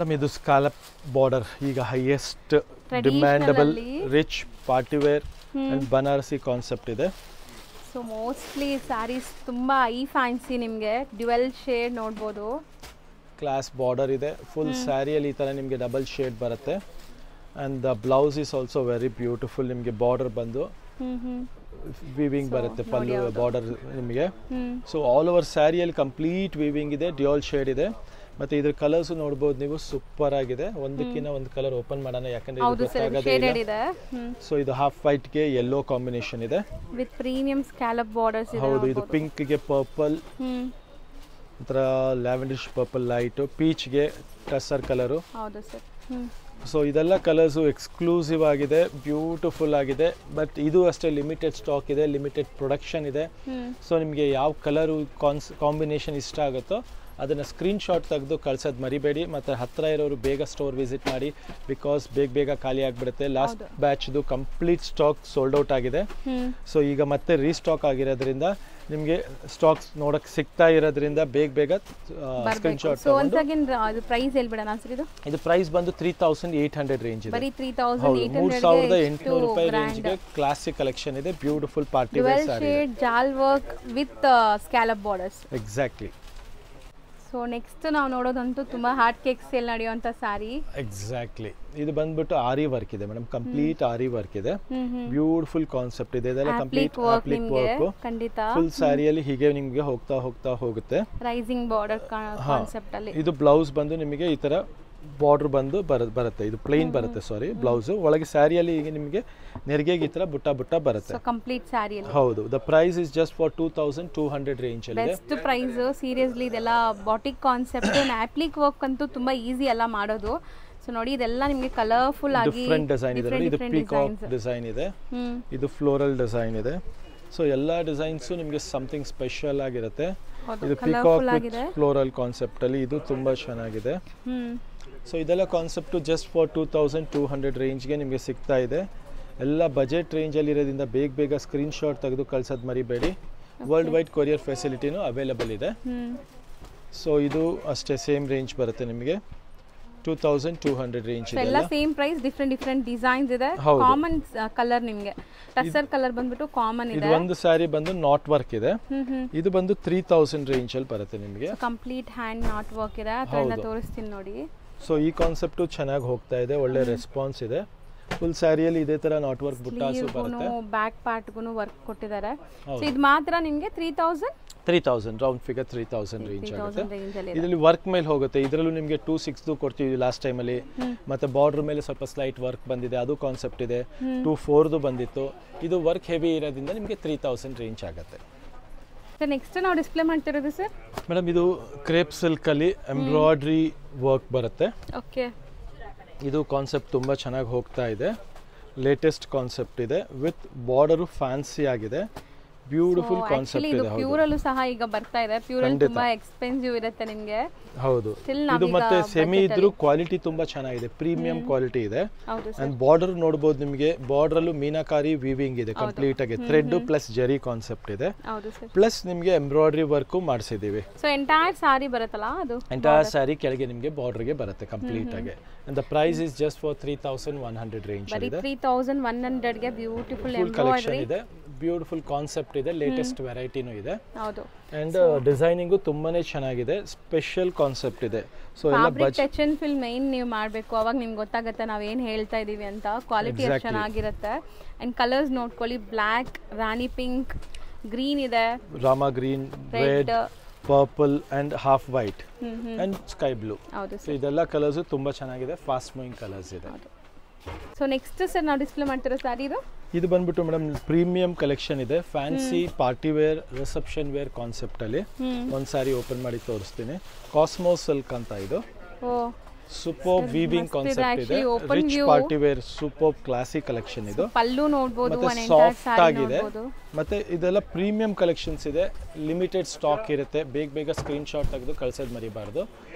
Madam ಇದು scallop border ಈಗ highest demandable rich party wear and Banarasi concept ಇದೆ. So mostly saris ತುಂಬ ಐ ಫ್ಯಾನ್ಸಿ, ನಿಮಗೆ ಡ್ಯುವೆಲ್ ಶೇಡ್ ನೋಡ್ಬೋದು. ಕ್ಲಾಸ್ ಬಾರ್ಡರ್ ಇದೆ, ಫುಲ್ ಸ್ಯಾರಿಯಲ್ಲಿ ಈ ಥರ ನಿಮಗೆ ಡಬಲ್ ಶೇಡ್ ಬರುತ್ತೆ. And the blouse is also very beautiful. ನಿಮಗೆ ಬಾರ್ಡರ್ ಬಂದು ವೀವಿಂಗ್ ಬರುತ್ತೆ, ಪಲ್ಲು ಬಾರ್ಡರ್ ನಿಮಗೆ. ಸೊ ಆಲ್ ಓವರ್ ಸ್ಯಾರಿಯಲ್ಲಿ ಕಂಪ್ಲೀಟ್ ವೀವಿಂಗ್ ಇದೆ, ಡ್ಯುಯಲ್ ಶೇಡ್ ಇದೆ. ಮತ್ತು ಇದ್ರ ಕಲರ್ಸ್ ನೋಡ್ಬೋದು ನೀವು, ಸೂಪರ್ ಆಗಿದೆ. ಒಂದಕ್ಕಿಂತ ಒಂದು ಕಲರ್ ಓಪನ್ ಮಾಡೋಣ, ಯಾಕಂದ್ರೆ ಇದು ಗೊತ್ತಾಗೋದಿಲ್ಲ. ಸೊ ಇದು ಹಾಫ್ ವೈಟ್ಗೆ ಯೆಲ್ಲೋ ಕಾಂಬಿನೇಷನ್ ಇದೆ ವಿತ್ ಪ್ರೀಮಿಯಂ ಸ್ಕ್ಯಾಲಪ್ ಬಾರ್ಡರ್ಸ್. ಹೌದು, ಇದು ಪಿಂಕ್ಗೆ ಪರ್ಪಲ್, ಒಂಥರ ಲ್ಯಾವೆಂಡರಿಶ್ ಪರ್ಪಲ್ ಲೈಟು, ಪೀಚ್ಗೆ ಟಸ್ಸರ್ ಕಲರು. ಹೌದು ಸರ್. ಸೊ ಇದೆಲ್ಲ ಕಲರ್ಸು ಎಕ್ಸ್ಕ್ಲೂಸಿವ್ ಆಗಿದೆ, ಬ್ಯೂಟಿಫುಲ್ ಆಗಿದೆ. ಬಟ್ ಇದು ಅಷ್ಟೇ ಲಿಮಿಟೆಡ್ ಸ್ಟಾಕ್ ಇದೆ, ಲಿಮಿಟೆಡ್ ಪ್ರೊಡಕ್ಷನ್ ಇದೆ. ಸೊ ನಿಮಗೆ ಯಾವ ಕಲರು ಕಾಂಬಿನೇಷನ್ ಇಷ್ಟ ಆಗುತ್ತೋ ಅದನ್ನು ಸ್ಕ್ರೀನ್ಶಾಟ್ ತೆಗೆದು ಕಳ್ಸೋದು ಮರಿಬೇಡಿ. ಮತ್ತು ಹತ್ತಿರ ಇರೋರು ಬೇಗ ಸ್ಟೋರ್ ವಿಸಿಟ್ ಮಾಡಿ, ಬಿಕಾಸ್ ಬೇಗ ಖಾಲಿ ಆಗಿಬಿಡುತ್ತೆ. ಲಾಸ್ಟ್ ಬ್ಯಾಚ್ದು ಕಂಪ್ಲೀಟ್ ಸ್ಟಾಕ್ ಸೋಲ್ಡ್ ಔಟ್ ಆಗಿದೆ. ಸೊ ಈಗ ಮತ್ತೆ ರೀಸ್ಟಾಕ್ ಆಗಿರೋದ್ರಿಂದ ನಿಮಗೆ ಸ್ಟಾಕ್ಸ್ ನೋಡಕ್ಕೆ ಸಿಗ್ತಾ ಇರೋದ್ರಿಂದ ಬೇಗ ಸ್ಕ್ರೀನ್ಶಾಟ್. ಇದು ಪ್ರೈಸ್ ಬಂದು 3800 ರೇಂಜ್ ಇದೆ. 3800 ರೂಪಾಯಿ ರೇಂಜ್ಗೆ ಕ್ಲಾಸಿಕ್ ಕಲೆಕ್ಷನ್ ಇದೆ. ಬ್ಯೂಟಿಫುಲ್ ಪಾರ್ಟಿ ವೇರ್ ಸ್ಯಾರಿ, ಜಾಲ್ work with scallop borders. Exactly. So next ನಾವು ನೋಡೋದಂತೂ ತುಂಬಾ ಹಾರ್ಟ್ ಕೇಕ್ ಸೇಲ್ ನಡೆಯುವಂತ ಸ್ಯಾರಿ. ಎಕ್ಸಾಕ್ಟ್ಲಿ. ಇದು ಬಂದ್ಬಿಟ್ಟು ಆರಿ ವರ್ಕ್ ಇದೆ ಮೇಡಮ್, ಕಂಪ್ಲೀಟ್ ಆರಿ ವರ್ಕ್ ಇದೆ. ಬ್ಯೂಟಿಫುಲ್ ಕಾನ್ಸೆಪ್ಟ್ ಇದೆ. ಇದೆಲ್ಲ ಕಂಪ್ಲೀಟ್ ಅಪ್ಲಿಕ್ ವರ್ಕ್. ಖಂಡಿತ ಫುಲ್ ಸ್ಯಾರಿಯಲ್ಲಿ ಹೀಗೆ ನಿಮಗೆ ಹೋಗ್ತಾ ಹೋಗುತ್ತೆ. ರೈಸಿಂಗ್ ಬಾರ್ಡರ್ ಕಾನ್ಸೆಪ್ಟ್ ಅಲ್ಲಿ. ಇದು ಬ್ಲೌಸ್ ಬಂದು ನಿಮಗೆ ಈ ತರ ಬಾರ್ಡರ್ ಬಂದು ಬರುತ್ತೆ. ಇದು ಪ್ಲೇನ್ ಬರುತ್ತೆ, ಸಾರಿ ಬ್ಲೌಸ್. ಒಳಗೆ ಸ್ಯಾರಿಯಲ್ಲಿ ಈಗ ನಿಮಗೆ ನೆರಿಗೆಗೆ ಈ ತರ ಬುಟ್ಟ ಬರುತ್ತೆ. ಕಂಪ್ಲೀಟ್ ಸ್ಯಾರಿಯಲ್ಲಿ. ಹೌದು. The price is just for 2200 range ಅಲ್ಲಿ. Best price. ಸೀರಿಯಸ್ಲಿ ಇದೆಲ್ಲ ಬಾಟಿಕ್ ಕಾನ್ಸೆಪ್ಟ್. ಅಪ್ಲಿಕ್ ವರ್ಕ್ ಅಂತೂ ತುಂಬಾ ಈಸಿ ಅಲ್ಲ ಮಾಡೋದು. ಸೊ ನೋಡಿ, ಇದೆಲ್ಲ ನಿಮಗೆ ಕಲರ್ಫುಲ್ ಆಗಿ ಡಿಫರೆಂಟ್ ಡಿಸೈನ್ ಇದೆ. ಇದು ಪೀಕಾಕ್ ಡಿಸೈನ್ ಇದೆ, ಇದು ಫ್ಲೋರಲ್ ಡಿಸೈನ್ ಇದೆ. ಸೊ ಎಲ್ಲ ಡಿಸೈನ್ಸ್ ನಿಮಗೆ ಸಮಥಿಂಗ್ ಸ್ಪೆಷಲ್ ಆಗಿರುತ್ತೆ. ಇದು ಪೀಕಾಕ್ ವಿತ್ ಫ್ಲೋರಲ್ ಕಾನ್ಸೆಪ್ಟ್ ಅಲ್ಲಿ ಇದು ತುಂಬಾ ಚೆನ್ನಾಗಿದೆ. ಸೊ ಇದೆಲ್ಲ ಕಾನ್ಸೆಪ್ಟು ಜಸ್ಟ್ ಫಾರ್ 2200 ರೇಂಜ್ಗೆ ನಿಮಗೆ ಸಿಗ್ತಾ ಇದೆ. ಎಲ್ಲ ಬಜೆಟ್ ರೇಂಜಲ್ಲಿ ಇರೋದ್ರಿಂದ ಬೇಗ ಸ್ಕ್ರೀನ್ಶಾಟ್ ತೆಗೆದು ಕಳ್ಸೋದು ಮರಿಬೇಡಿ. ವರ್ಲ್ಡ್ ವೈಡ್ ಕೊರಿಯರ್ ಫೆಸಿಲಿಟಿನೂ ಅವೈಲೇಬಲ್ ಇದೆ. ಸೊ ಇದು ಅಷ್ಟೇ ಸೇಮ್ ರೇಂಜ್ ಬರುತ್ತೆ ನಿಮಗೆ, 2200 ರೇಂಜ್ ಇದೆ. ಎಲ್ಲ ಸೇಮ್ ಪ್ರೈಸ್, ಡಿಫರೆಂಟ್ ಡಿಸೈನ್ಸ್ ಇದೆ. ಕಾಮನ್ ಕಲರ್ ನಿಮಗೆ ಟಸ್ಸರ್ ಕಲರ್ ಬಂದ್ಬಿಟ್ಟು ಕಾಮನ್ ಇದೆ. ಇದು ಒಂದು ಸ್ಯಾರಿ ಬಂದು ನಾಟ್ ವರ್ಕ್ ಇದೆ. ಇದು ಬಂದು 3000 ರೇಂಜ್ ಅಲ್ಲಿ ಬರುತ್ತೆ ನಿಮಗೆ. ಕಂಪ್ಲೀಟ್ ಹ್ಯಾಂಡ್ ನಾಟ್ ವರ್ಕ್ ಇದೆ. ಅದನ್ನ ತೋರಿಸ್ತೀನಿ ನೋಡಿ. ಸೊ ಈ ಕಾನ್ಸೆಪ್ಟು ಚೆನ್ನಾಗಿ ಹೋಗ್ತಾ ಇದೆ, ಒಳ್ಳೆ ರೆಸ್ಪಾನ್ಸ್ ಇದೆ. ಫುಲ್ ಸ್ಯಾರಿಯಲ್ಲಿ ಇದೇ ತರ ನಾಟ್ ವರ್ಕ್ ಬುಟ್ಟಾಸು ಬರುತ್ತೆ. ಬ್ಯಾಕ್ ಪಾರ್ಟ್ಗೂ ವರ್ಕ್ ಕೊಟ್ಟಿದ್ದಾರೆ. ಸೊ ಇದು ಮಾತ್ರ ನಿಮಗೆ 3000 ರೌಂಡ್ ಫಿಗರ್ 3000 ರೇಂಜ್ ಆಗುತ್ತೆ. ಇದರಲ್ಲಿ ವರ್ಕ್ ಮೇಲೆ ಹೋಗುತ್ತೆ. ಇದರಲ್ಲೂ ನಿಮಗೆ 2/6 ಕೊಡ್ತೀವಿ ಲಾಸ್ಟ್ ಟೈಮ್ ಅಲ್ಲಿ. ಮತ್ತೆ ಬಾರ್ಡರ್ ಮೇಲೆ ಸ್ವಲ್ಪ ಸ್ಲೈಟ್ ವರ್ಕ್ ಬಂದಿದೆ, ಅದು ಕಾನ್ಸೆಪ್ಟ್ ಇದೆ. 2/4 ಬಂದಿತ್ತು. ಇದು ವರ್ಕ್ ಹೆವಿ ಇರೋದ್ರಿಂದ ನಿಮಗೆ 3000 ರೇಂಜ್ ಆಗುತ್ತೆ. ನೆಕ್ಸ್ಟ್ ನಾವು ಡಿಸ್ಪ್ಲೇ ಮಾಡ್ತಿರೋದು ಸರ್ ಮೇಡಮ್, ಇದು ಕ್ರೇಪ್ ಸಿಲ್ಕ್ ಅಲ್ಲಿ ಎಂಬ್ರಾಯ್ಡ್ರಿ ವರ್ಕ್ ಬರುತ್ತೆ. ಓಕೆ. ಇದು ಕಾನ್ಸೆಪ್ಟ್ ತುಂಬಾ ಚೆನ್ನಾಗಿ ಹೋಗ್ತಾ ಇದೆ. ಲೇಟೆಸ್ಟ್ ಕಾನ್ಸೆಪ್ಟ್ ಇದೆ ವಿತ್ ಬಾರ್ಡರ್ ಫ್ಯಾನ್ಸಿ ಆಗಿದೆ. ಬ್ಯೂಟಿಫುಲ್ ಕಾನ್ಸೆಪ್ಟ್ ಇದೆ. ಪ್ಯೂರ್ ಅಲ್ಲೂ ಸಹ ಈಗ ಬರ್ತಾ ಇದೆ. ಪ್ಯೂರ್ ಅಲ್ಲಿ ತುಂಬಾ ಎಕ್ಸ್ಪೆನ್ಸಿವ್ ಇರುತ್ತೆ ನಿಮಗೆ. ಹೌದು. ಇದು ಮತ್ತೆ ಸೆಮಿ ಇದ್ರೂ ಕ್ವಾಲಿಟಿ ತುಂಬಾ ಚೆನ್ನಾಗಿದೆ, ಪ್ರೀಮಿಯಂ ಕ್ವಾಲಿಟಿ ಇದೆ. ಅಂಡ್ ಬಾರ್ಡರ್ ನೋಡಬಹುದು ನಿಮಗೆ, ಬಾರ್ಡರ್ ಅಲ್ಲೂ ಮೀನಾಕಾರಿ ವೀವಿಂಗ್ ಇದೆ ಕಂಪ್ಲೀಟ್ ಆಗಿ. ಥ್ರೆಡ್ ಪ್ಲಸ್ ಜರಿ ಕಾನ್ಸೆಪ್ಟ್ ಇದೆ. ಪ್ಲಸ್ ನಿಮಗೆ ಎಂಬ್ರಾಯ್ಡ್ರಿ ವರ್ಕ್ ಮಾಡಿಸಿದೀವಿ. ಸೊ ಎಂಟೈರ್ ಸಾರಿ ಬರುತ್ತಲ್ಲ, ಅದು ಎಂಟೈರ್ ಸಾರಿ ಕೆಳಗೆ ನಿಮಗೆ ಬಾರ್ಡರ್ ಗೆ ಬರುತ್ತೆ ಕಂಪ್ಲೀಟ್ ಆಗಿ. And the price is just for 3100 range ಇದೆ. 3100 ಗೆ ಬ್ಯೂಟಿಫುಲ್ ಎಂಬ್ರಾಯ್ಡ್ರಿ ಇದೆ. ಬ್ಯೂಟಿಫುಲ್ ಕಾನ್ಸೆಪ್ಟ್ ಇದೆ, ಲೇಟೆಸ್ಟ್ ವೆರೈಟಿನೂ ಇದೆ. ಹೌದು. ಅಂಡ್ ಡಿಸೈನಿಂಗ್ ತುಂಬಾನೇ ಚೆನ್ನಾಗಿದೆ, ಸ್ಪೆಷಲ್ ಕಾನ್ಸೆಪ್ಟ್ ಇದೆ. ಸೊ ಎಲ್ಲ ಟಚ್ ಅಂಡ್ ಫೀಲ್ ಮೈನ್ ನೀವು ಮಾಡಬೇಕು, ಅವಾಗ ನಿಮ್ಗೆ ಗೊತ್ತಾಗುತ್ತೆ ನಾವು ಏನು ಹೇಳ್ತಾ ಇದೀವಿ ಅಂತ. ಕ್ವಾಲಿಟಿ ಎಷ್ಟು ಚೆನ್ನಾಗಿರುತ್ತೆ. ಅಂಡ್ ಕಲರ್ಸ್ ನೋಡ್ಕೊಳ್ಳಿ, ಬ್ಲ್ಯಾಕ್, ರಾಣಿ ಪಿಂಕ್, ಗ್ರೀನ್ ಇದೆ, ರಾಮಾ green, red, purple and half white and sky blue. So ಇದೆಲ್ಲ ಕಲರ್ಸ್ ತುಂಬಾ ಚೆನ್ನಾಗಿದೆ, ಫಾಸ್ಟ್ ಮೂವಿಂಗ್ ಕಲರ್ಸ್ ಇದೆ. ಸೊ ನೆಕ್ಸ್ಟ್ ಸರ್ ನಾವು ಡಿಸ್ಪ್ಲೇ ಮಾಡ್ತಿರೋ ಸ್ಯಾರಿ ಇದು ಬಂದ್ಬಿಟ್ಟು ಮೇಡಮ್ ಪ್ರೀಮಿಯಂ ಕಲೆಕ್ಷನ್ ಇದೆ. Fancy party wear, reception wear concept ಅಲ್ಲಿ ಒಂದ್ ಸಾರಿ ಓಪನ್ ಮಾಡಿ ತೋರಿಸ್ತೀನಿ. ಕಾಸ್ಮೋ ಸಿಲ್ಕ್ ಅಂತ ಇದು. ಸೂಪರ್ ವೀವಿಂಗ್ ಕಾನ್ಸೆಪ್ಟ್ ಇದೆ. Rich party wear super classic collection ಇದು. ಪಲ್ಲು ನೋಡಬಹುದು, ಮತ್ತೆ ಸಾಫ್ಟ್ ಆಗಿದೆ. ಮತ್ತೆ ಇದೆಲ್ಲ ಪ್ರೀಮಿಯಂ ಕಲೆಕ್ಷನ್ಸ್ ಇದೆ, ಲಿಮಿಟೆಡ್ ಸ್ಟಾಕ್ ಇರುತ್ತೆ. ಬೇಗ ಸ್ಕ್ರೀನ್ ಶಾಟ್ ತೆಗೆದು ಕಳ್ಸೋದು ಮರಿಬಾರ್ದು.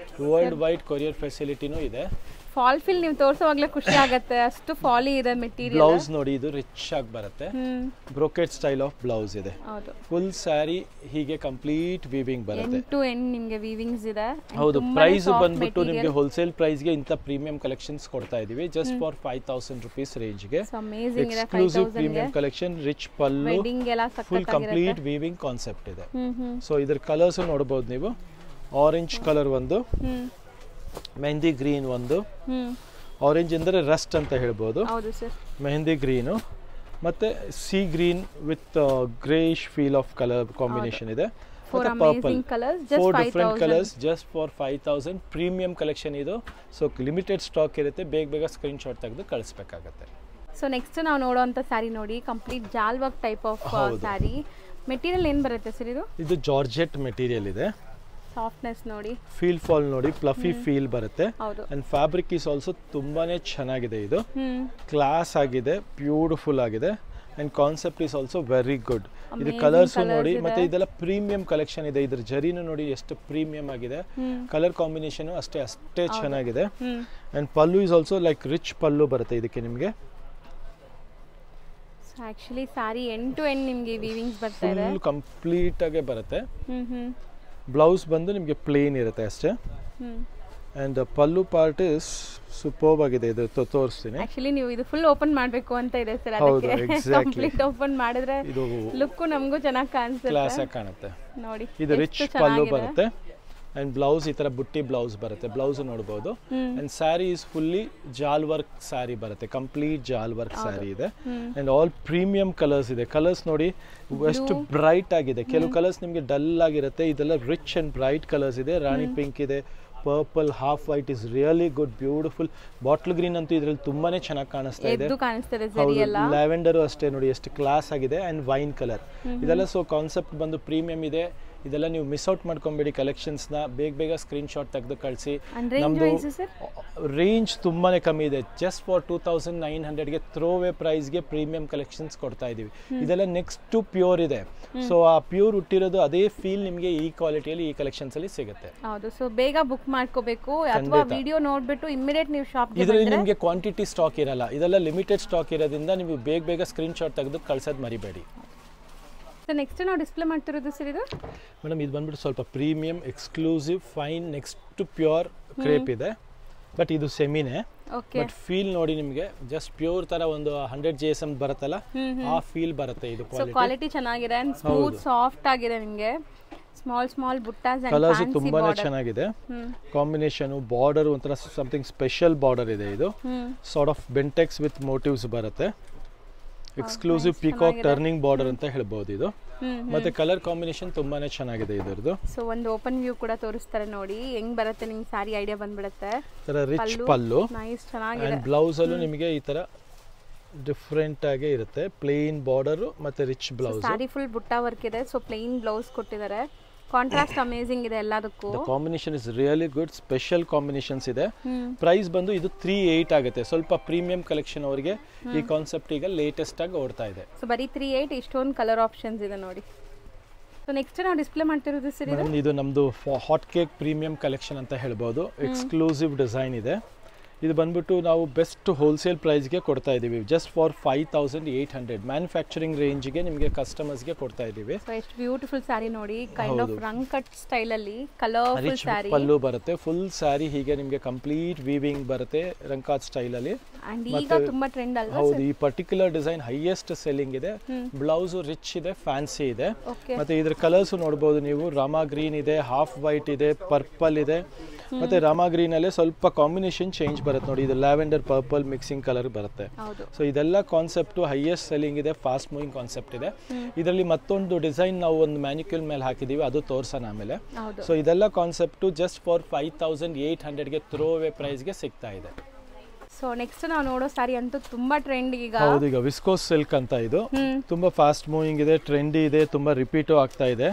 ವರ್ಲ್ಡ್ ವೈಡ್ ಕೊರಿಯರ್ ಫೆಸಿಲಿಟಿನೂ ಇದೆ. ಫಾಲ್ ಫಿಲ್ ನೀವು ತೋರಿಸುವಾಗಲೇ ಖುಷಿ ಆಗುತ್ತೆ, ಅಷ್ಟು ಫಾಲಿ ಇದೆ ಮೆಟೀರಿಯಲ್. ಬ್ಲೌಸ್ ನೋಡಿ ಇದು ರಿಚ್ ಆಗಿ ಬರುತ್ತೆ, ಬ್ರೋಕೆಟ್ ಸ್ಟೈಲ್ ಆಫ್ ಬ್ಲೌಸ್ ಇದೆ. ಹೌದು, ಫುಲ್ ಸ್ಯಾರಿ ಹೀಗೆ ಕಂಪ್ಲೀಟ್ ವೀವಿಂಗ್ ಬರುತ್ತೆ. ಎಂಡ್ ಟು ಎಂಡ್ ನಿಮಗೆ ವೀವಿಂಗ್ಸ್ ಇದೆ. ಹೌದು, ಪ್ರೈಸ್ ಬಂದ್ಬಿಟ್ಟು ನಿಮಗೆ ಹೋಲ್ಸೇಲ್ ಪ್ರೈಸ್ ಗೆ ಇಂತ ಪ್ರೀಮಿಯಂ ಕಲೆಕ್ಷನ್ಸ್ ಕೊಡ್ತಾ ಇದೀವಿ ಜಸ್ಟ್ ಫಾರ್ 5000 rupees ರೇಂಜ್ ಗೆ. Exclusive premium collection, rich pallu, full complete weaving concept ಇದೆ. ಸೊ ಇದರ ಕಲರ್ಸ್ ನೋಡಬಹುದು ನೀವು. ಆರೆಂಜ್ ಕಲರ್ ಒಂದು, ಮೆಹಂದಿ ಗ್ರೀನ್ ಒಂದು, ಆರೆಂಜ್ ಅಂದ್ರೆ ರಸ್ಟ್ ಅಂತ ಹೇಳ್ಬೋದು, ಮೆಹಂದಿ ಗ್ರೀನು, ಮತ್ತೆ sea green with greyish feel of colour combination ಇದೆ. ಮತ್ತೆ purple, 4 different colours just for 5000. Premium collection ಇದು. ಸೊ ಲಿಮಿಟೆಡ್ ಸ್ಟಾಕ್ ಇರುತ್ತೆ, ಬೇಗ ಸ್ಕ್ರೀನ್ ಶಾಟ್ ತೆಗೆದು ಕಳಿಸ್ಬೇಕಾಗತ್ತೆ. ಸೊ ನೆಕ್ಸ್ಟ್ ನಾವು ನೋಡುವಂತ ಸ್ಯಾರಿ ನೋಡಿ, ಕಂಪ್ಲೀಟ್ ಜಾಲ್ work type of sari. Material ಏನ್ ಬರುತ್ತೆ ಸರ್ ಇದು? ಇದು ಜಾರ್ಜೆಟ್ ಮೆಟೀರಿಯಲ್ ಇದೆ. ಸಾಫ್ಟ್ನೆಸ್ ನೋಡಿ, ಫೀಲ್ ಫಾಲ್ ನೋಡಿ, ಫ್ಲಫಿ ಫೀಲ್ ಬರುತ್ತೆ. ಅಂಡ್ ಫ್ಯಾಬ್ರಿಕ್ ಇಸ್ ಆಲ್ಸೋ ತುಂಬಾನೇ ಚೆನ್ನಾಗಿದೆ. ಇದು ಕ್ಲಾಸ್ ಆಗಿದೆ, ಬ್ಯೂಟಿಫುಲ್ ಆಗಿದೆ. And concept is also very good. ಇದು ಕಲರ್ಸ್ ನೋಡಿ, ಮತ್ತೆ ಇದೆಲ್ಲ ಪ್ರೀಮಿಯಂ ಕಲೆಕ್ಷನ್ ಇದೆ. ಇದ್ರ ಜರಿನು ನೋಡಿ ಎಷ್ಟು ಪ್ರೀಮಿಯಂ ಆಗಿದೆ. ಕಲರ್ ಕಾಂಬಿನೇಷನ್ ಅಷ್ಟೇ ಚೆನ್ನಾಗಿದೆ. And pallu is also like rich pallu ಬರುತ್ತೆ ಇದಕ್ಕೆ ನಿಮಗೆ. Actually sari end to end ನಿಮಗೆ ವೀವಿಂಗ್ಸ್ ಬರ್ತಾ ಇದೆ, ಫುಲ್ ಕಂಪ್ಲೀಟ್ ಆಗಿ ಬರುತ್ತೆ. ಬ್ಲೌಸ್ ಬಂದು ನಿಮಗೆ ಪ್ಲೇನ್ ಇರುತ್ತೆ ಅಷ್ಟೇ. And pallu part is superb ಆಗಿದೆ. ಇದು ತೋರಿಸ್ತೀನಿ. ಆಕ್ಚುಲಿ ನೀವು ಇದು ಫುಲ್ ಓಪನ್ ಮಾಡಬೇಕು ಅಂತ ಇದೆ ಸರ್, ಅದಕ್ಕೆ ಕಂಪ್ಲೀಟ್ ಓಪನ್ ಮಾಡಿದ್ರೆ ಇದು ಲುಕ್ ನಮಗೂ ಚೆನ್ನಾಗಿ ಕಾಣಿಸುತ್ತೆ, ಕ್ಲಾಸ್ ಆಗಿ ಕಾಣುತ್ತೆ ನೋಡಿ. ಇದು ರಿಚ್ ಪಲ್ಲು ಬರುತ್ತೆ. ಅಂಡ್ ಬ್ಲೌಸ್ ಈ ತರ ಬುಟ್ಟಿ ಬ್ಲೌಸ್ ಬರುತ್ತೆ, ಬ್ಲೌಸ್ ನೋಡಬಹುದು. ಅಂಡ್ ಸ್ಯಾರಿ ಇಸ್ ಫುಲ್ಲಿ ಜಾಲ್ ವರ್ಕ್ ಸ್ಯಾರಿ ಬರುತ್ತೆ, ಕಂಪ್ಲೀಟ್ ಜಾಲ್ ವರ್ಕ್ ಸ್ಯಾರಿ ಇದೆ. ಅಂಡ್ ಆಲ್ ಪ್ರೀಮಿಯಂ ಕಲರ್ಸ್ ಇದೆ. ಕಲರ್ಸ್ ನೋಡಿ ಎಷ್ಟು ಬ್ರೈಟ್ ಆಗಿದೆ. ಕೆಲವು ಕಲರ್ಸ್ ನಿಮಗೆ ಡಲ್ ಆಗಿರುತ್ತೆ, ಇದೆಲ್ಲ ರಿಚ್ ಅಂಡ್ ಬ್ರೈಟ್ ಕಲರ್ಸ್ ಇದೆ. ರಾಣಿ ಪಿಂಕ್ ಇದೆ, purple, half white is really good, beautiful. Bottle green ಅಂತೂ ಇದ್ರಲ್ಲಿ ತುಂಬಾನೇ ಚೆನ್ನಾಗಿ ಕಾಣಿಸ್ತಾ ಇದೆ. ಲ್ಯಾವೆಂಡರ್ ಅಷ್ಟೇ ನೋಡಿ ಎಷ್ಟು ಕ್ಲಾಸ್ ಆಗಿದೆ. ಅಂಡ್ ವೈನ್ ಕಲರ್ ಇದೆಲ್ಲ. ಸೊ ಕಾನ್ಸೆಪ್ಟ್ ಬಂದು ಪ್ರೀಮಿಯಂ ಇದೆ. ಇದೆಲ್ಲ ನೀವು ಮಿಸ್ ಔಟ್ ಮಾಡ್ಕೊಂಬೇಡಿ. ಕಲೆಕ್ಷನ್ಸ್ನ ಬೇಗ ಸ್ಕ್ರೀನ್ ಶಾಟ್ ತೆಗೆದು ಕಳಿಸಿ. ನಮ್ಮದು ರೇಂಜ್ ತುಂಬಾನೇ ಕಮ್ಮಿ ಇದೆ. ಜಸ್ಟ್ ಫಾರ್ 2900ಗೆ ಥ್ರೋವೇ ಪ್ರೈಸ್ಗೆ ಪ್ರೀಮಿಯಂ ಕಲೆಕ್ಷನ್ಸ್ ಕೊಡ್ತಾ ಇದೀವಿ. ಇದೆಲ್ಲ ನೆಕ್ಸ್ಟ್ ಟು ಪ್ಯೂರ್ ಇದೆ. ಸೊ ಆ ಪ್ಯೂರ್ ಹುಟ್ಟಿರೋದು ಅದೇ ಫೀಲ್ ನಿಮಗೆ ಈ ಕ್ವಾಲಿಟಿಯಲ್ಲಿ ಈ ಕಲೆಕ್ಷನ್ಸ್ ಅಲ್ಲಿ ಸಿಗುತ್ತೆ. ಹೌದು, ಸೊ ಬೇಗ ಬುಕ್ ಮಾಡ್ಕೋಬೇಕು ಅಥವಾ ವಿಡಿಯೋ ನೋಡ್ಬಿಟ್ಟು ಇಮಿಡಿಯೇಟ್ ನೀವು ಶಾಪ್ ಇದರಲ್ಲಿ ನಿಮಗೆ ಕ್ವಾಂಟಿಟಿ ಸ್ಟಾಕ್ ಇರಲ್ಲ. ಇದೆಲ್ಲ ಲಿಮಿಟೆಡ್ ಸ್ಟಾಕ್ ಇರೋದ್ರಿಂದ ನೀವು ಬೇಗ ಸ್ಕ್ರೀನ್ ಶಾಟ್ ತೆಗೆದು ಕಳ್ಸೋದು ಮರಿಬೇಡಿ. ನೆಕ್ಸ್ಟ್ ನಾವು ಡಿಸ್ಪ್ಲೇ ಮಾಡ್ತಿರೋದು ಸರ್ ಇದು ಮೇಡಮ್, ಇದು ಬಂದ್ಬಿಟ್ಟು ಸ್ವಲ್ಪ premium exclusive fine next to pure crepe ಇದೆ. ಬಟ್ ಇದು ಸೆಮಿನೇ. ಬಟ್ ಫೀಲ್ ನೋಡಿ ನಿಮಗೆ ಜಸ್ಟ್ ಪ್ಯೂರ್ ತರ ಒಂದು 100 GSM ಬರುತ್ತಲ್ಲ, ಆ ಫೀಲ್ ಬರುತ್ತೆ. ಇದು ಕ್ವಾಲಿಟಿ ಚೆನ್ನಾಗಿದೆ, ಸ್ಮೂತ್ ಸಾಫ್ಟ್ ಆಗಿದೆ. ನಿಮಗೆ ಸ್ಮಾಲ್ ಬುಟ್ಟಾಸ್ ಅಂಡ್ ಕಲರ್ಸ್ ತುಂಬಾನೇ ಚೆನ್ನಾಗಿದೆ. ಕಾಂಬಿನೇಷನ್ ಬಾರ್ಡರ್ ಒಂಥರ ಸಮಥಿಂಗ್ ಸ್ಪೆಷಲ್ ಬಾರ್ಡರ್ ಇದೆ. ಇದು sort of Bentex with motives ಬರುತ್ತೆ. ಎಕ್ಸ್ಕ್ಲೂಸಿವ್ ಪಿಕಾಕ್ ಟರ್ನಿಂಗ್ ಬಾರ್ಡರ್ ಅಂತ ಹೇಳ್ಬಹುದು ಇದು. ಮತ್ತೆ ಕಲರ್ ಕಾಂಬಿನೇಷನ್ ತುಂಬಾನೇ ಚೆನ್ನಾಗಿದೆ ಇದರದು. ಸೊ ಒಂದು ಓಪನ್ ವ್ಯೂ ಕೂಡ ತೋರಿಸ್ತಾರೆ ನೋಡಿ, ಹೆಂಗ್ ಬರುತ್ತೆ ನಿಮ್ಗೆ ಸಾರಿ ಐಡಿಯಾ ಬಂದ್ಬಿಡುತ್ತೆ. ತರ ರಿಚ್ ಪಲ್ಲು, ನೈಸ್ ಚೆನ್ನಾಗಿದೆ. ಅಂಡ್ ಬ್ಲೌಸ್ ಅಲ್ಲೂ ನಿಮಗೆ ಈ ತರ ಡಿಫರೆಂಟ್ ಆಗಿ ಇರುತ್ತೆ. ಪ್ಲೇನ್ ಬಾರ್ಡರ್ ಮತ್ತೆ ರಿಚ್ ಬ್ಲೌಸ್. ಸಾರಿ ಫುಲ್ ಬುಟ್ಟ ವರ್ಕ್ ಇದೆ, ಸೊ ಪ್ಲೇನ್ ಬ್ಲೌಸ್ ಕೊಟ್ಟಿದ್ದಾರೆ. ಕಾಂಟ್ರಾಸ್ಟ್ ಅಮೇಜಿಂಗ್ ಇದೆ ಎಲ್ಲದಕ್ಕೂ. Combination is really good. Special combinations ಇದೆ. ಪ್ರೈಸ್ ಬಂದು ಇದು 38 ಆಗುತ್ತೆ. ಸ್ವಲ್ಪ ಪ್ರೀಮಿಯಂ ಕಲೆಕ್ಷನ್ ಅವರಿಗೆ ಈ ಕಾನ್ಸೆಪ್ಟ್ ಈಗ ಲೇಟೆಸ್ಟ್ ಆಗಿ ಓಡ್ತಾ ಇದೆ. ಸೊ ಬರೀ 38 ಇಷ್ಟೊಂದು ಕಲರ್ ಆಪ್ಷನ್ಸ್ ಇದೆ ನೋಡಿ. ಸೊ ನೆಕ್ಸ್ಟ್ ನಾವು ಡಿಸ್ಪ್ಲೇ ಮಾಡ್ತಿರೋದು ಸರ್ ಇದು ನಮ್ದು ಹಾಟ್ ಕೇಕ್ ಪ್ರೀಮಿಯಂ ಕಲೆಕ್ಷನ್ ಅಂತ ಹೇಳ್ಬೋದು. ಎಕ್ಸ್ಕ್ಲೂಸಿವ್ ಡಿಸೈನ್ ಇದೆ. ಇದು ಬಂದ್ಬಿಟ್ಟು ನಾವು ಬೆಸ್ಟ್ ಹೋಲ್ಸೇಲ್ ಪ್ರೈಸ್ಗೆ ಕೊಡ್ತಾ ಇದ್ದೀವಿ ಜಸ್ಟ್ ಫಾರ್ 5800. ಮ್ಯಾನುಫ್ಯಾಕ್ಚರಿಂಗ್ ರೇಂಜ್ಗೆ ನಿಮಗೆ ಕಸ್ಟಮರ್ಸ್ಗೆ ಕೊಡ್ತಾ ಇದ್ದೀವಿ. ಎಷ್ಟು ಬ್ಯೂಟಿಫುಲ್ ಸ್ಯಾರಿ ನೋಡಿ, kind of Rang cut style ಅಲ್ಲಿ ಕಲರ್ಫುಲ್ ಸ್ಯಾರಿ. ಪಲ್ಲು ಬರುತ್ತೆ, ಫುಲ್ ಸ್ಯಾರಿ ಹೀಗೆ ನಿಮಗೆ ಕಂಪ್ಲೀಟ್ ವೀವಿಂಗ್ ಬರುತ್ತೆ ರಂಗ್ ಕಟ್ ಸ್ಟೈಲ್ ಅಲ್ಲಿ. ಈಗ ತುಂಬಾ ಟ್ರೆಂಡ್ ಅಲ್ವಾ? ಹೌದು, ಈ ಪರ್ಟಿಕ್ಯುಲರ್ ಡಿಸೈನ್ ಹೈಯೆಸ್ಟ್ ಸೆಲ್ಲಿಂಗ್ ಇದೆ. ಬ್ಲೌಸ್ ರಿಚ್ ಇದೆ, ಫ್ಯಾನ್ಸಿ ಇದೆ. ಮತ್ತೆ ಇದ್ರ ಕಲರ್ಸ್ ನೋಡಬಹುದು ನೀವು. ರಾಮಾ ಗ್ರೀನ್ ಇದೆ, ಹಾಫ್ ವೈಟ್ ಇದೆ, ಪರ್ಪಲ್ ಇದೆ. ಮತ್ತೆ ರಾಮಾ ಗ್ರೀನ್ ಅಲ್ಲೇ ಸ್ವಲ್ಪ ಕಾಂಬಿನೇಷನ್ ಚೇಂಜ್ ಬರುತ್ತೆ ನೋಡಿ. ಇದು ಲ್ಯಾವೆಂಡರ್ ಪರ್ಪಲ್ ಮಿಕ್ಸಿಂಗ್ ಕಲರ್ ಬರುತ್ತೆ. ಸೊ ಇದೆಲ್ಲ ಕಾನ್ಸೆಪ್ಟ್ ಹೈಯೆಸ್ಟ್ ಸೆಲ್ಲಿಂಗ್ ಇದೆ, ಫಾಸ್ಟ್ ಮೂವಿಂಗ್ ಕಾನ್ಸೆಪ್ಟ್ ಇದೆ. ಇದರಲ್ಲಿ ಮತ್ತೊಂದು ಡಿಸೈನ್ ನಾವು ಒಂದು ಮ್ಯಾನಿಕ್ಯೂಲ್ ಮೇಲೆ ಹಾಕಿದೀವಿ, ಅದು ತೋರ್ಸೋಣ ಆಮೇಲೆ. ಸೊ ಇದೆಲ್ಲ concept just for 5800ಗೆ throw away ಪ್ರೈಸ್ಗೆ ಸಿಗ್ತಾ ಇದೆ. ಸೊ ನೆಕ್ಸ್ಟ್ ನಾವು ನೋಡೋ ಸಾರಿ ಅಂತೂ ತುಂಬಾ ಟ್ರೆಂಡ್ ಈಗ. ಹೌದು, ಈಗ ವಿಸ್ಕೋಸ್ ಸಿಲ್ಕ್ ಅಂತ ಇದು ತುಂಬಾ ಫಾಸ್ಟ್ ಮೂವಿಂಗ್ ಇದೆ, ಟ್ರೆಂಡಿ ಇದೆ, ತುಂಬಾ ರಿಪೀಟ್ ಆಗ್ತಾ ಇದೆ.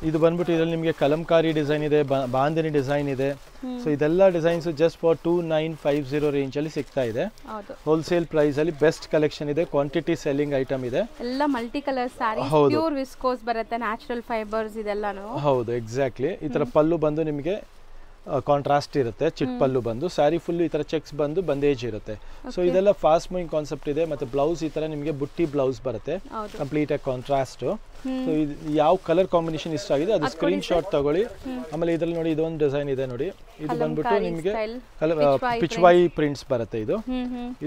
ಇದು ಬಂದ್ಬಿಟ್ಟು ಇದರಲ್ಲಿ ನಿಮಗೆ ಕಲಂಕಾರಿ ಡಿಸೈನ್ ಇದೆ, ಬಾಂದಿನಿ ಡಿಸೈನ್ ಇದೆ. ಸೊ ಇದೆಲ್ಲ ಡಿಸೈನ್ಸ್ ಜಸ್ಟ್ ಫಾರ್ 2950 ರೇಂಜ್ ಅಲ್ಲಿ ಸಿಗ್ತಾ ಇದೆ. ಹೋಲ್ಸೇಲ್ ಪ್ರೈಸ್ ಅಲ್ಲಿ ಬೆಸ್ಟ್ ಕಲೆಕ್ಷನ್ ಇದೆ, ಕ್ವಾಂಟಿಟಿ ಸೆಲ್ಲಿಂಗ್ ಐಟಮ್ ಇದೆ. ಎಲ್ಲ ಮಲ್ಟಿ ಕಲರ್ ಸಾರಿ, ಪ್ಯೂರ್ ವಿಸ್ಕೋಸ್ ಬರುತ್ತೆ, ನ್ಯಾಚುರಲ್ ಫೈಬರ್ಸ್ ಇದೆಲ್ಲಾನು. ಹೌದು, ಎಕ್ಸಾಕ್ಟ್ಲಿ. ಈ ತರ ಪಲ್ಲು ಬಂದು ನಿಮಗೆ ಕಾಂಟ್ರಾಸ್ಟ್ ಇರುತ್ತೆ, ಚಿಟ್ ಪಲ್ಲು ಬಂದು, ಸ್ಯಾರಿ ಫುಲ್ ಈ ಥರ ಚೆಕ್ಸ್ ಬಂದು ಬಂದೇಜ್ ಇರುತ್ತೆ. ಸೊ ಇದೆಲ್ಲ ಫಾಸ್ಟ್ ಮೂವಿಂಗ್ ಕಾನ್ಸೆಪ್ಟ್ ಇದೆ. ಮತ್ತು ಬ್ಲೌಸ್ ಈ ಥರ ನಿಮಗೆ ಬುಟ್ಟಿ ಬ್ಲೌಸ್ ಬರುತ್ತೆ, ಕಂಪ್ಲೀಟ್ ಆಗಿ ಕಾಂಟ್ರಾಸ್ಟ್. ಸೊ ಇದು ಯಾವ ಕಲರ್ ಕಾಂಬಿನೇಷನ್ ಇಷ್ಟ ಆಗಿದೆ ಅದು ಸ್ಕ್ರೀನ್ ಶಾಟ್ ತಗೊಳ್ಳಿ. ಆಮೇಲೆ ಇದರಲ್ಲಿ ನೋಡಿ ಇದೊಂದು ಡಿಸೈನ್ ಇದೆ ನೋಡಿ, ಇದು ಬಂದ್ಬಿಟ್ಟು ನಿಮಗೆ ಪಿಚ್ವಾಯಿ ಪ್ರಿಂಟ್ಸ್ ಬರುತ್ತೆ. ಇದು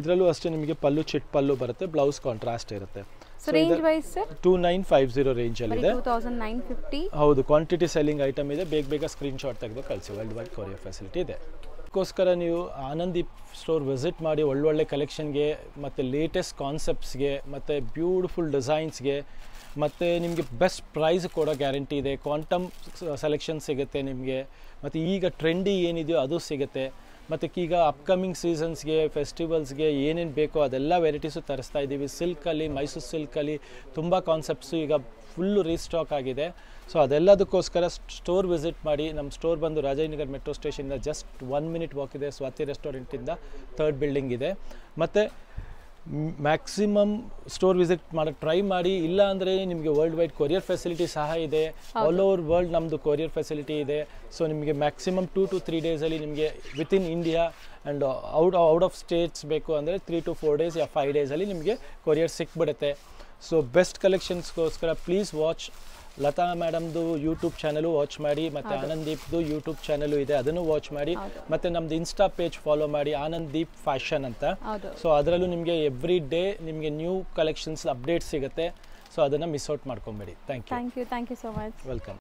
ಇದರಲ್ಲೂ ಅಷ್ಟೇ ನಿಮಗೆ ಪಲ್ಲು ಚಿಟ್ ಪಲ್ಲು ಬರುತ್ತೆ, ಬ್ಲೌಸ್ ಕಾಂಟ್ರಾಸ್ಟ್ ಇರುತ್ತೆ. So range wise sir 2950 range ಅಲ್ಲಿ ಇದೆ. 2950 ಹೌದು, ಕ್ವಾಂಟಿಟಿ ಸೆಲ್ಲಿಂಗ್ ಐಟಮ್ ಇದೆ. ಬೇಗ ಸ್ಕ್ರೀನ್ ಶಾಟ್ ತೆಗೆದು ಕಳಿಸಿ, ವರ್ಲ್ಡ್ ವೈಡ್ ಕೊರಿಯರ್ ಫೆಸಿಲಿಟಿ ಇದೆ. ಅದಕ್ಕೋಸ್ಕರ ನೀವು ಆನಂದೀಪ್ ಸ್ಟೋರ್ ವಿಸಿಟ್ ಮಾಡಿ ಒಳ್ಳೊಳ್ಳೆ ಕಲೆಕ್ಷನ್ಗೆ ಮತ್ತು ಲೇಟೆಸ್ಟ್ ಕಾನ್ಸೆಪ್ಟ್ಸ್ಗೆ ಮತ್ತು ಬ್ಯೂಟಿಫುಲ್ ಡಿಸೈನ್ಸ್ಗೆ ಮತ್ತು ನಿಮಗೆ ಬೆಸ್ಟ್ ಪ್ರೈಸ್ ಕೊಡೋ ಗ್ಯಾರಂಟಿ ಇದೆ. ಕ್ವಾಂಟಮ್ ಸೆಲೆಕ್ಷನ್ ಸಿಗುತ್ತೆ ನಿಮಗೆ. ಮತ್ತು ಈಗ ಟ್ರೆಂಡಿ ಏನಿದೆಯೋ ಅದು ಸಿಗುತ್ತೆ. ಮತ್ತು ಈಗ ಅಪ್ಕಮಿಂಗ್ ಸೀಸನ್ಸ್ಗೆ ಫೆಸ್ಟಿವಲ್ಸ್ಗೆ ಏನೇನು ಬೇಕೋ ಅದೆಲ್ಲ ವೆರೈಟೀಸು ತರಿಸ್ತಾ ಇದ್ದೀವಿ. ಸಿಲ್ಕಲ್ಲಿ, ಮೈಸೂರು ಸಿಲ್ಕಲ್ಲಿ ತುಂಬ ಕಾನ್ಸೆಪ್ಟ್ಸು ಈಗ ಫುಲ್ಲು ರೀಸ್ಟಾಕ್ ಆಗಿದೆ. ಸೊ ಅದೆಲ್ಲದಕ್ಕೋಸ್ಕರ ಸ್ಟೋರ್ ವಿಸಿಟ್ ಮಾಡಿ. ನಮ್ಮ ಸ್ಟೋರ್ ಬಂದು ರಾಜಾಜಿನಗರ್ ಮೆಟ್ರೋ ಸ್ಟೇಷನಿಂದ ಜಸ್ಟ್ 1 minute ವಾಕ್ ಇದೆ. ಸ್ವಾತಿ ರೆಸ್ಟೋರೆಂಟಿಂದ 3rd ಬಿಲ್ಡಿಂಗ್ ಇದೆ. ಮತ್ತು ಮ್ಯಾಕ್ಸಿಮಮ್ ಸ್ಟೋರ್ ವಿಸಿಟ್ ಮಾಡೋಕ್ಕೆ ಟ್ರೈ ಮಾಡಿ. ಇಲ್ಲ ಅಂದರೆ ನಿಮಗೆ ವರ್ಲ್ಡ್ ವೈಡ್ ಕೊರಿಯರ್ ಫೆಸಿಲಿಟಿ ಸಹ ಇದೆ. ಆಲ್ ಓವರ್ ವರ್ಲ್ಡ್ ನಮ್ಮದು ಕೊರಿಯರ್ ಫೆಸಿಲಿಟಿ ಇದೆ. ಸೊ ನಿಮಗೆ ಮ್ಯಾಕ್ಸಿಮಮ್ 2 to 3 ಡೇಸಲ್ಲಿ ನಿಮಗೆ within India and out of States ಬೇಕು ಅಂದರೆ 3 to 4 ಡೇಸ್ ಯಾ 5 ಡೇಸಲ್ಲಿ ನಿಮಗೆ ಕೊರಿಯರ್ ಸಿಕ್ಬಿಡುತ್ತೆ. ಸೊ ಬೆಸ್ಟ್ ಕಲೆಕ್ಷನ್ಸ್ಗೋಸ್ಕರ ಪ್ಲೀಸ್ ವಾಚ್ ಲತಾ ಮೇಡಮ್ದು ಯೂಟ್ಯೂಬ್ ಚಾನಲು ವಾಚ್ ಮಾಡಿ. ಮತ್ತು ಆನಂದೀಪ್ದು ಯೂಟ್ಯೂಬ್ ಚಾನಲು ಇದೆ, ಅದನ್ನು ವಾಚ್ ಮಾಡಿ. ಮತ್ತು ನಮ್ಮದು ಇನ್ಸ್ಟಾ ಪೇಜ್ ಫಾಲೋ ಮಾಡಿ, ಆನಂದೀಪ್ ಫ್ಯಾಷನ್ ಅಂತ. ಸೊ ಅದರಲ್ಲೂ ನಿಮಗೆ ಎವ್ರಿ ಡೇ ನಿಮಗೆ ನ್ಯೂ ಕಲೆಕ್ಷನ್ಸ್ ಅಪ್ಡೇಟ್ ಸಿಗುತ್ತೆ. ಸೊ ಅದನ್ನು ಮಿಸ್ ಔಟ್ ಮಾಡ್ಕೊಬೇಡಿ. Thank you so much. Welcome.